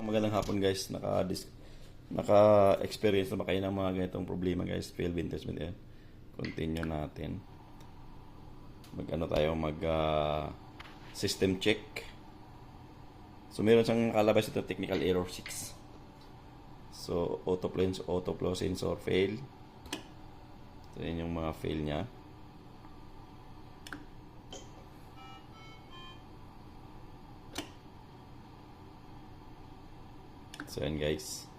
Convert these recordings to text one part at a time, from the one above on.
Magandang hapon guys, naka-experience na ba kayo ng mga ganitong problema guys, failed vintage method. Continue natin. Mag system check. So meron siyang nakalabas ito, technical error 6. So autoflow sensor fail. So yun yung mga fail niya. So yan guys.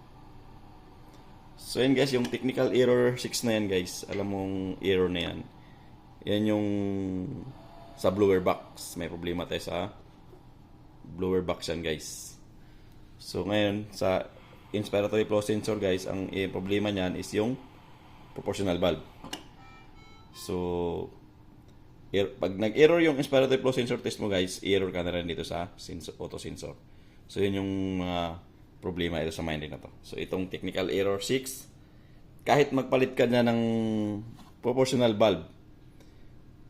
So yan guys, yung technical error 6 na yan guys. Alam mong error na yan. Yan yung sa blower box. May problema tayo sa blower box yan guys. So ngayon sa inspiratory flow sensor guys, ang problema niyan is yung proportional valve. So pag nag-error yung inspiratory flow sensor test mo guys, error ka na rin dito sa auto sensor. So yun yung mga problema ito sa minding na to. So itong technical error 6, kahit magpalit ka na ng proportional valve,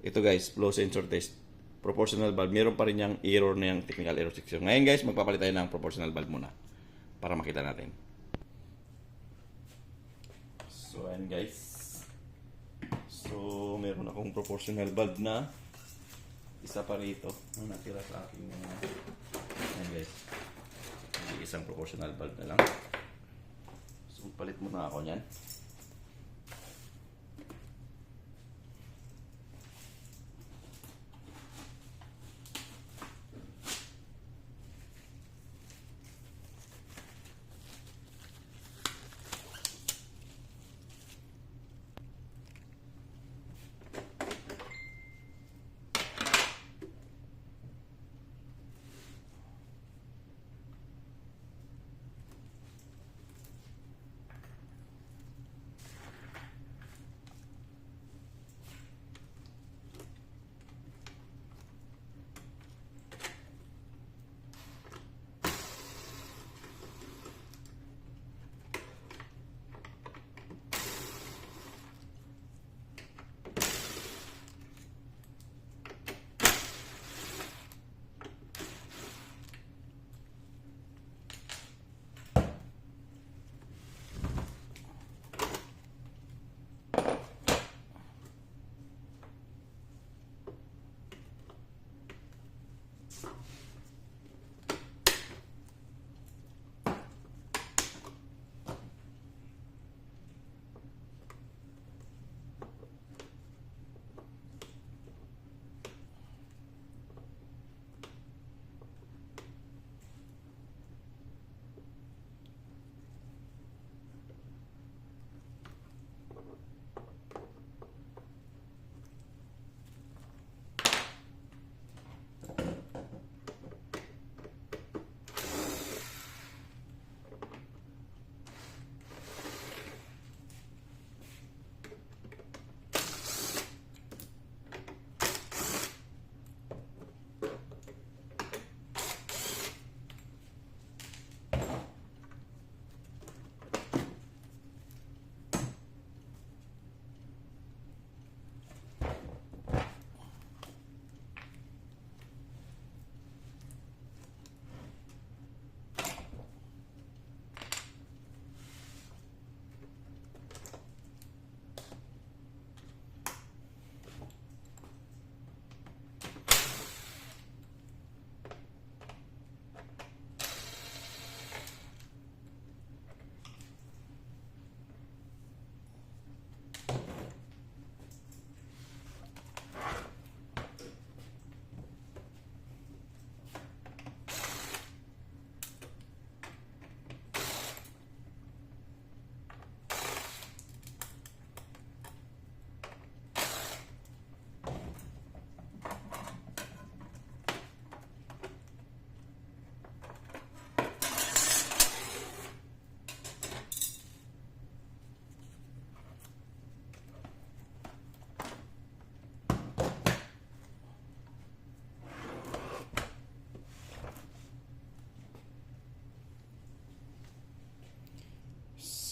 ito guys, flow sensor test, proportional valve, meron pa rin yung error na yung technical error 6. So ngayon guys, magpapalit tayo ng proportional valve muna para makita natin. So ayan guys. So meron akong proportional valve na isa pa rito ang natira sa aking ayan guys. Isang proportional valve na lang. So palit muna ako niyan.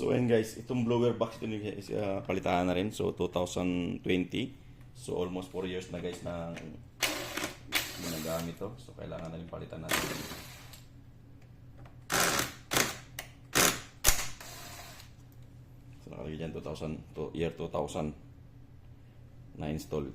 So ayan guys, itong blower box ito is palitan na rin. So 2020. So almost 4 years na guys na ginagamit to. So kailangan na rin palitan natin. nakalagay dyan 2000 to year 2000 na install.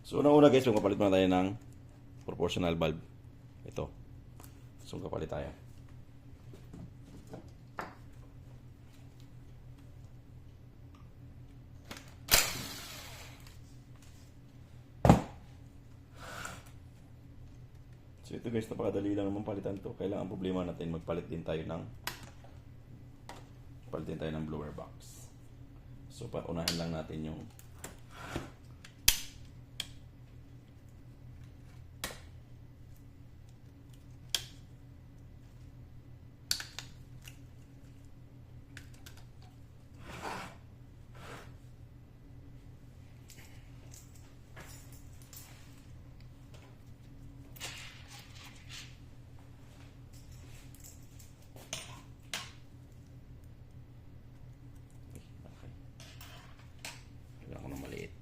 So, una guys, yung kapalit muna tayo ng proportional valve. Ito. So, kapalit tayo. So, ito guys, napakadali lang naman palitan to. Kailangan problema natin, magpalit din tayo ng blower box. So, paunahin lang natin yung kailangan ko na maliit.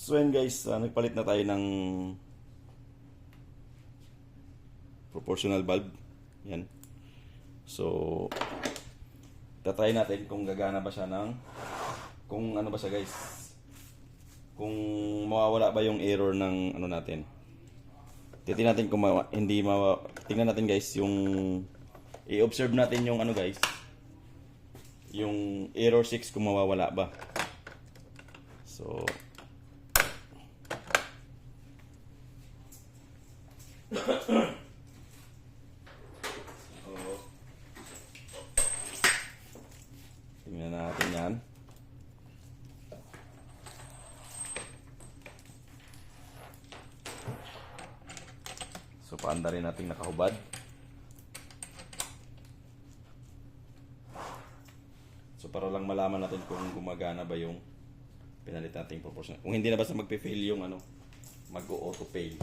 So yun guys, nagpalit na tayo ng proportional valve. Yan. So tatry natin kung gagana ba siya ng, kung ano ba siya guys, kung mawawala ba yung error ng ano natin. Titingnan natin kung tingnan natin guys yung i-observe natin yung ano guys, yung error 6 kung mawawala ba. So tingnan natin yan. So paanda rin natin nakahubad. So para lang malaman natin kung gumagana ba yung pinalit nating proportional. Kung hindi na basta magpe-fail yung ano, mag-auto fail.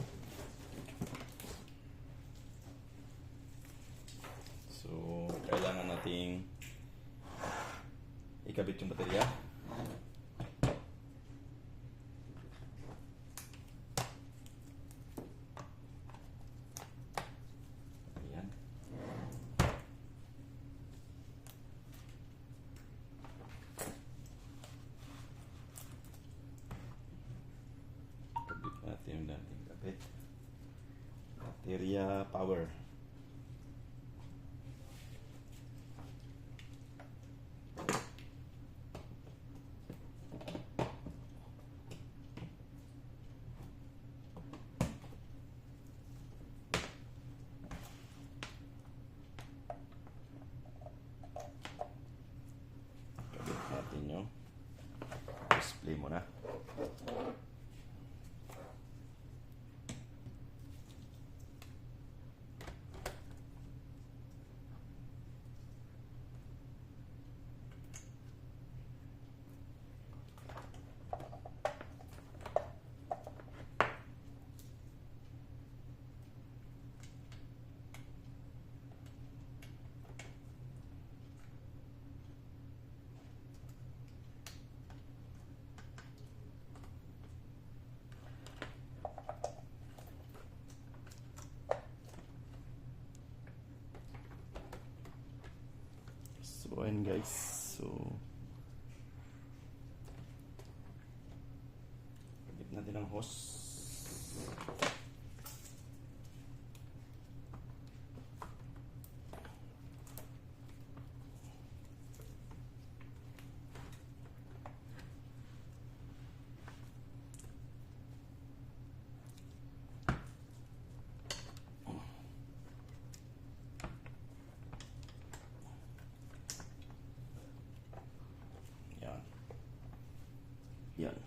So kailangan nating ikabit yung baterya. Ayan. Kabit natin yung dating kabit. Baterya power. Natin yung display mo na. So ayun guys, so kabit natin ang hose. Yan.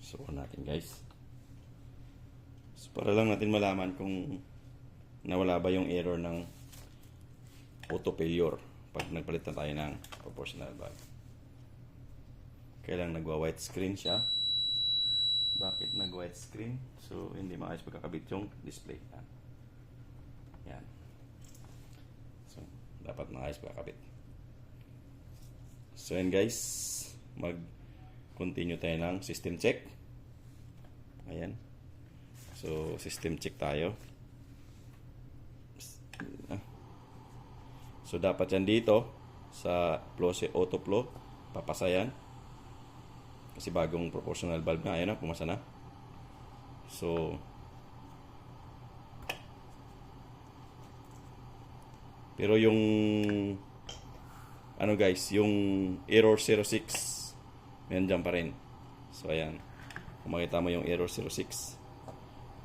So natin guys. So para lang natin malaman kung nawala ba yung error ng auto failure pag nagpalit na tayo ng proportional valve. Kailang nagwa-white screen siya. Bakit nag-white screen? So hindi maayos pagkakabit yung display. Yan. So dapat maayos pagkakabit. So yan guys, mag-continue tayo ng system check. Ayan. So, system check tayo. So, dapat yan dito sa auto flow. Papasa yan. Kasi bagong proportional valve na. Ayan na, pumasa na. So, pero yung ano guys, yung error 06 nandiyan pa rin. So, ayan. Kung makita mo yung error 06,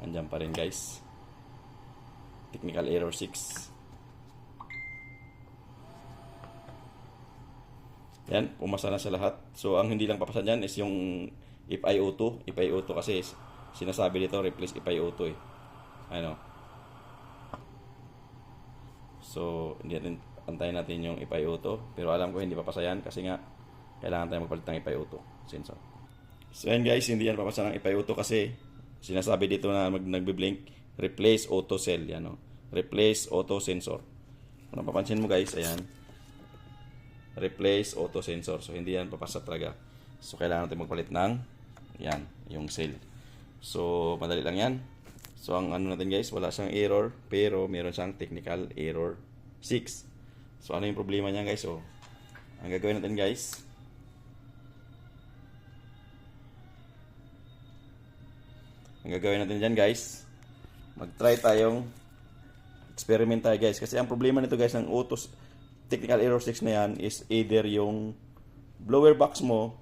andyan pa rin guys. Technical error 6. Yan, pumasa na sa lahat. So, ang hindi lang papasa dyan is yung FiO2. FiO2 kasi sinasabi dito, replace FiO2 eh. Ano? So, hindi natin, antayin natin yung ipay auto. Pero alam ko hindi papasa yan kasi nga, kailangan tayo magpalit ng ipay auto sensor. So, yan guys, hindi yan papasa ng ipay auto kasi sinasabi dito na nagbe-blink, replace auto cell. Yan, no? Replace auto sensor. Kung napapansin mo guys, ayan. Replace auto sensor. So, hindi yan papasa talaga. So, kailangan natin magpalit ng, yan, yung cell. So, madali lang yan. So, ang ano natin guys, wala siyang error, pero meron siyang technical error 6. So, ano yung problema niya guys? So, ang gagawin natin guys, dyan guys, mag-try tayong experiment tayo guys. Kasi ang problema nito guys, ng auto technical error 6 na yan is either yung blower box mo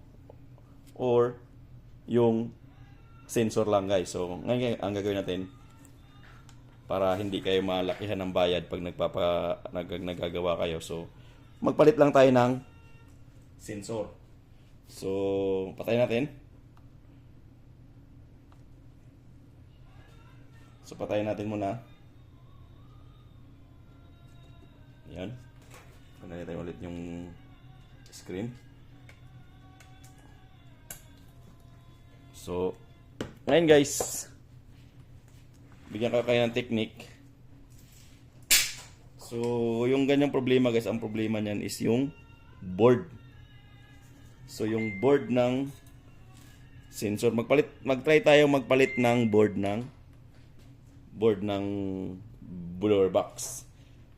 or yung sensor lang guys. So, ngayon ang gagawin natin para hindi kayo malakihan ng bayad pag nagagawa kayo. So, magpalit lang tayo ng sensor. So, patay natin. So, patayin natin muna. Yan. Patayin natin ulit yung screen. So, ngayon guys, bigyan ko kayo ng technique. So, yung ganyang problema guys, ang problema niyan is yung board. So, yung board ng sensor. Mag-try tayo magpalit ng board ng blower box.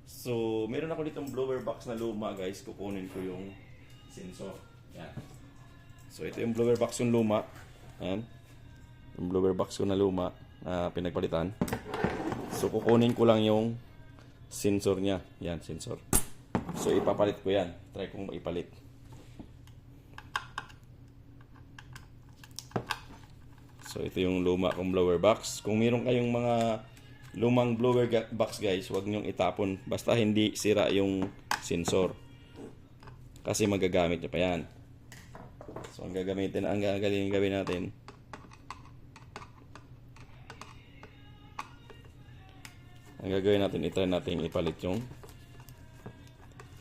So, meron ako ditong blower box na luma guys. Kukunin ko yung sensor. Yan. So, ito yung blower box yung luma. Yan. Yung blower box ko na luma na pinagpalitan. So, kukunin ko lang yung sensor niya. Yan, sensor. So, ipapalit ko yan. Try kong ipalit. So, ito yung luma kong blower box. Kung meron kayong mga lumang blower box guys, huwag nyong itapon. Basta hindi sira yung sensor. Kasi magagamit nyo pa yan. So, ang gagawin natin, itry natin ipalit yung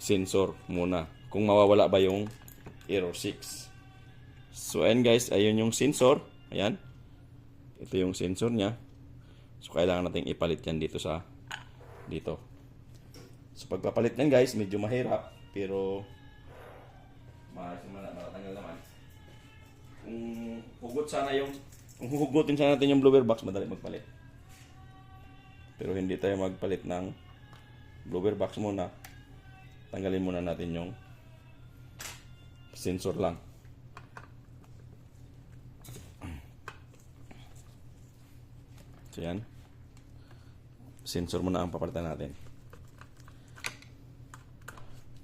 sensor muna. Kung mawawala ba yung error 6. So, ayan guys, ayun yung sensor. Ayan. Ito yung sensor niya. So, kailangan natin ipalit yan dito. So, pagpapalit yan guys, medyo mahirap. Pero, matatanggal naman. Kung hugutin sana natin yung blower box, madali magpalit. Pero hindi tayo magpalit ng blower box muna. Tanggalin muna natin yung sensor lang. So yan. Sensor muna ang papalitan natin.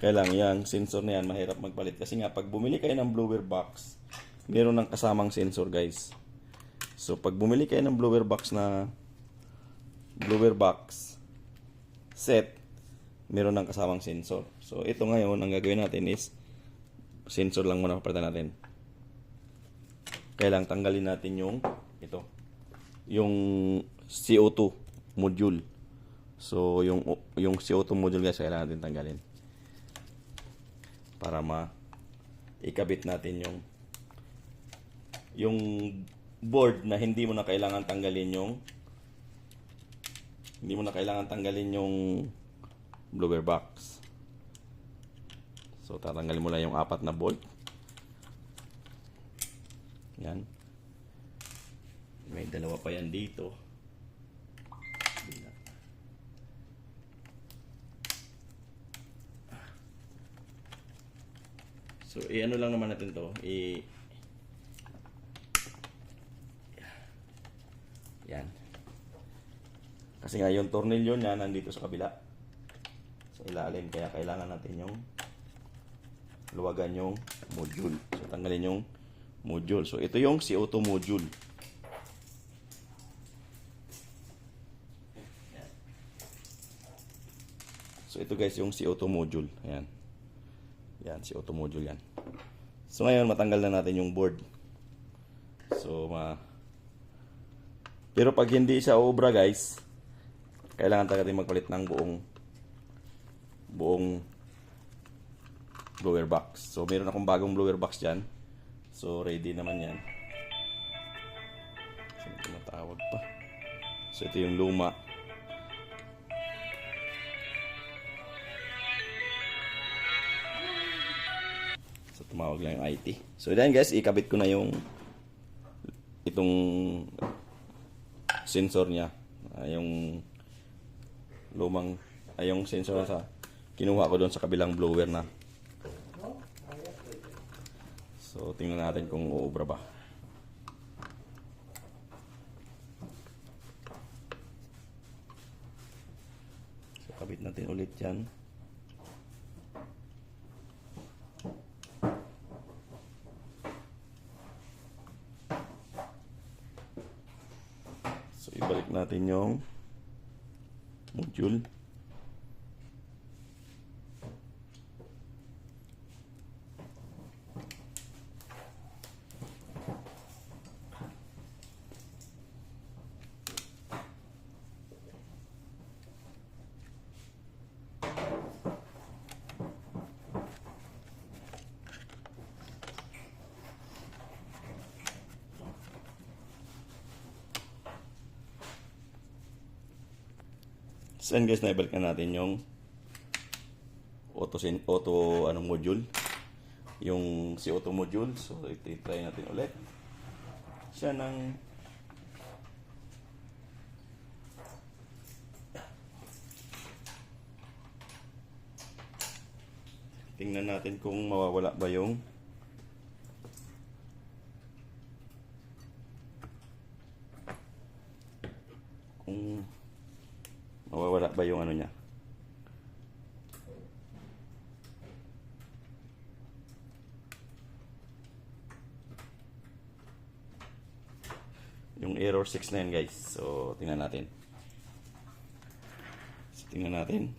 Kailangan yung sensor na yan mahirap magpalit. Kasi nga pag bumili kayo ng blower box, meron ng kasamang sensor guys. So pag bumili kayo ng blower box set, meron ng kasamang sensor. So ito ngayon, ang gagawin natin is sensor lang muna papalitan natin. Kailangan tanggalin natin yung CO2 module. So yung CO2 module guys, kailangan natin tanggalin para ikabit natin yung board na hindi mo na kailangan tanggalin yung blower box. So tatanggalin mo lang yung 4 na bolt. Yan. May 2 pa yan dito. So, ano lang naman natin to. Yan. Kasi nga yung tornilyo niya nandito sa kabila. Sa ilalim. Kaya kailangan natin yung luwagan yung module. So, tanggalin yung module. So, ito yung CO2 module. So, ito guys yung CO2 module. Ayan. Yan, CO2 module yan. So, ngayon, matanggal na natin yung board. So, pero pag hindi siya obra guys, kailangan talaga magpalit ng buong buong blower box. So meron akong bagong blower box dyan. So ready naman yan. So ito matawag pa. So ito yung luma. So tumawag lang yung IT. So then guys, ikabit ko na yung itong sensor niya. Yung lumang yung sensor na sa kinuha ko doon sa kabilang blower na. So tingnan natin kung uubra ba. So kabit natin ulit yan. So ibalik natin yung module. So guys, naibalik na natin yung auto module. Yung si auto module. So ito i-try natin ulit. Siya ng tingnan natin kung mawawala ba yung mawawala ba yung ano niya. Yung error 6 na yan guys. So tingnan natin.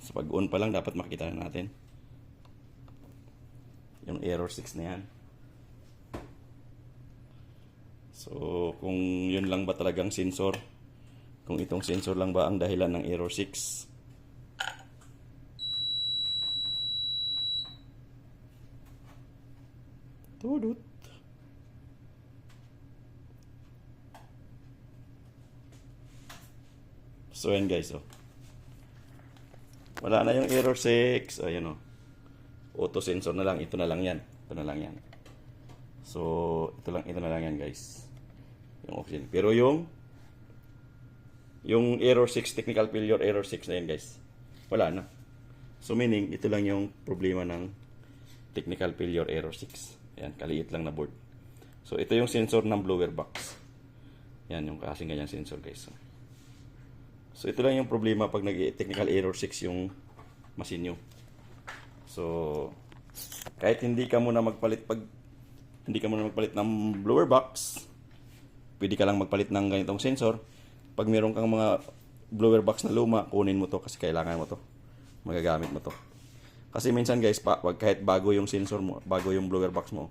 So pag on pa lang dapat makita na natin yung error 6 na yan. So kung yun lang ba talagang sensor, kung itong sensor lang ba ang dahilan ng error 6. Tudut. So yan guys, oh. Wala na yung error 6. Ayan, oh. Auto sensor na lang, ito na lang yan. Ito na lang yan. So ito na lang yan guys. Yung oxygen. Pero yung error 6, technical failure error 6 na yan guys, wala na. So meaning, ito lang yung problema ng technical failure error 6. Yan, kaliit lang na board. So ito yung sensor ng blower box. Yan, yung kasing ganyang sensor guys. So ito lang yung problema pag nag-technical error 6 yung machine nyo. So kahit hindi ka muna magpalit ng blower box, pwede ka lang magpalit ng ganitong sensor. Pag meron kang mga blower box na luma, kunin mo to kasi kailangan mo to. Magagamit mo to. Kasi minsan guys, wag kahit bago yung sensor mo, bago yung blower box mo,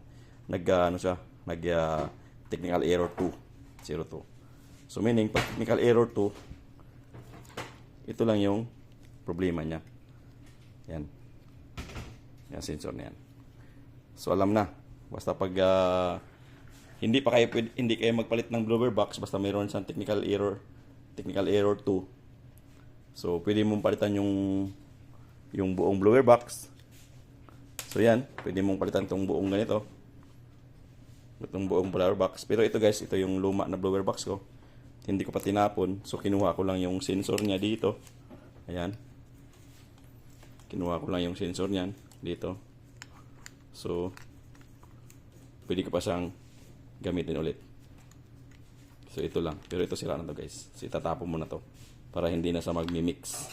technical error 202. So meaning pag technical error 2, ito lang yung problema niya. Yan. Yan sensor na yan. So alam na. Basta pag hindi kayo magpalit ng blower box basta mayroon siyang technical error 2. So pwede mong palitan yung buong blower box. So yan, pwede mong palitan tong buong ganito. Itong buong blower box. Pero ito guys, ito yung luma na blower box ko. Hindi ko pa tinapon. So kinuha ko lang yung sensor niya dito. Ayan. Kinuha ko lang yung sensor niyan dito. So pwede ko pa siyang gamitin ulit. So ito lang. Pero ito sira na to guys. So itatapon mo na to para hindi na sa magmi-mix.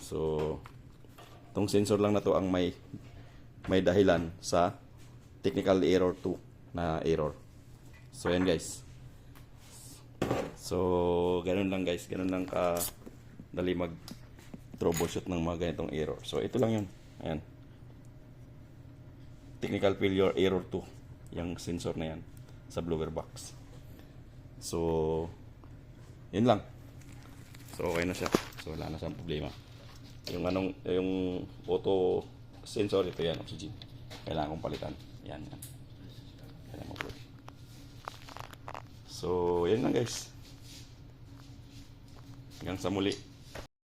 So itong sensor lang na to ang may dahilan sa technical error 2 na error. So yan guys. So ganun lang guys. Ganun lang ka dali mag troubleshoot ng mga ganitong error. So ito lang yun. Ayan. Technical failure error 2. Yung sensor na yan sa blower box. So yun lang. So okay na siya. So wala na siyang problema. Yung auto sensor, ito yan, oxygen. Kailangan kong palitan. Yan. Kailangan mo plug. So, yan lang guys. Hanggang sa muli.